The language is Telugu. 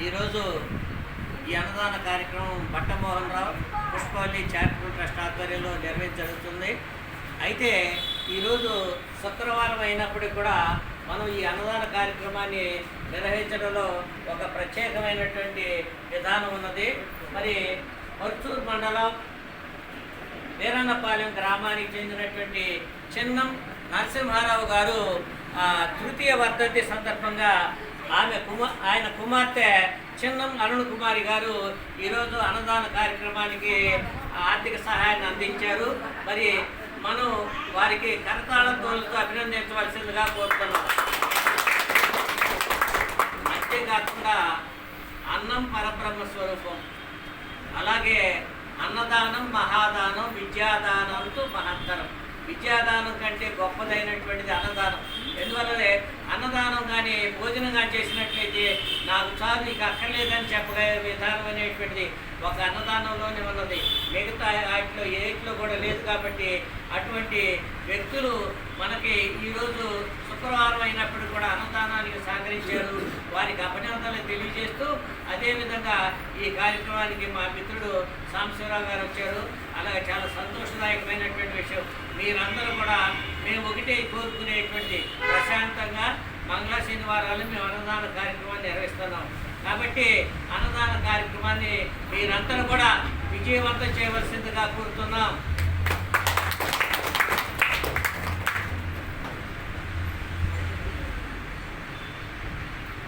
ఈరోజు ఈ అన్నదాన కార్యక్రమం బట్టమోహన్ రావు పుష్పవల్లి చారిటబుల్ ట్రస్ట్ ఆధ్వర్యంలో నిర్వహించబడుతుంది. అయితే ఈరోజు శుక్రవారం అయినప్పటికీ కూడా మనం ఈ అన్నదాన కార్యక్రమాన్ని నిర్వహించడంలో ఒక ప్రత్యేకమైనటువంటి విధానం ఉన్నది. మరి మర్చూరు మండలం వీరన్నపాలెం గ్రామానికి చెందినటువంటి చిన్నం నరసింహారావు గారు తృతీయ వర్ధంతి సందర్భంగా ఆయన కుమార్తె చిన్నం అరుణ్ కుమారి గారు ఈరోజు అన్నదాన కార్యక్రమానికి ఆర్థిక సహాయాన్ని అందించారు. మరి మనం వారికి కరతాళధ్వనులతో అభినందించవలసిందిగా కోరుతున్నాం. అంతేకాకుండా అన్నం పరబ్రహ్మ స్వరూపం, అలాగే అన్నదానం మహాదానం విద్యాదానంతో మహత్తరం. విద్యాదానం కంటే గొప్పదైనటువంటిది అన్నదానం. ఎందువల్లనే అన్నదానం కానీ భోజనం కానీ చేసినట్లయితే నాకు చాలు ఇక అక్కర్లేదని చెప్పగలిగే విధానం అనేటువంటిది ఒక అన్నదానంలోనే ఉన్నది. మిగతా వాటిలో ఏట్లో కూడా లేదు. కాబట్టి అటువంటి వ్యక్తులు మనకి ఈరోజు శుక్రవారం అయినప్పుడు కూడా అన్నదానానికి సహకరించారు. వారికి అభినందనలు తెలియజేస్తూ అదేవిధంగా ఈ కార్యక్రమానికి మా మిత్రుడు సాంబశివరావు గారు వచ్చారు. అలాగే చాలా సంతోషదాయకమైనటువంటి విషయం. మీరందరూ కూడా మేము ఒకటే కోరుకునేటువంటి ప్రశాంతంగా మంగళ శనివారాలు మేము అన్నదాన కార్యక్రమాన్ని నిర్వహిస్తున్నాం. కాబట్టి అన్నదాన కార్యక్రమాన్ని మీరందరూ కూడా విజయవంతం చేయవలసిందిగా కోరుతున్నాం.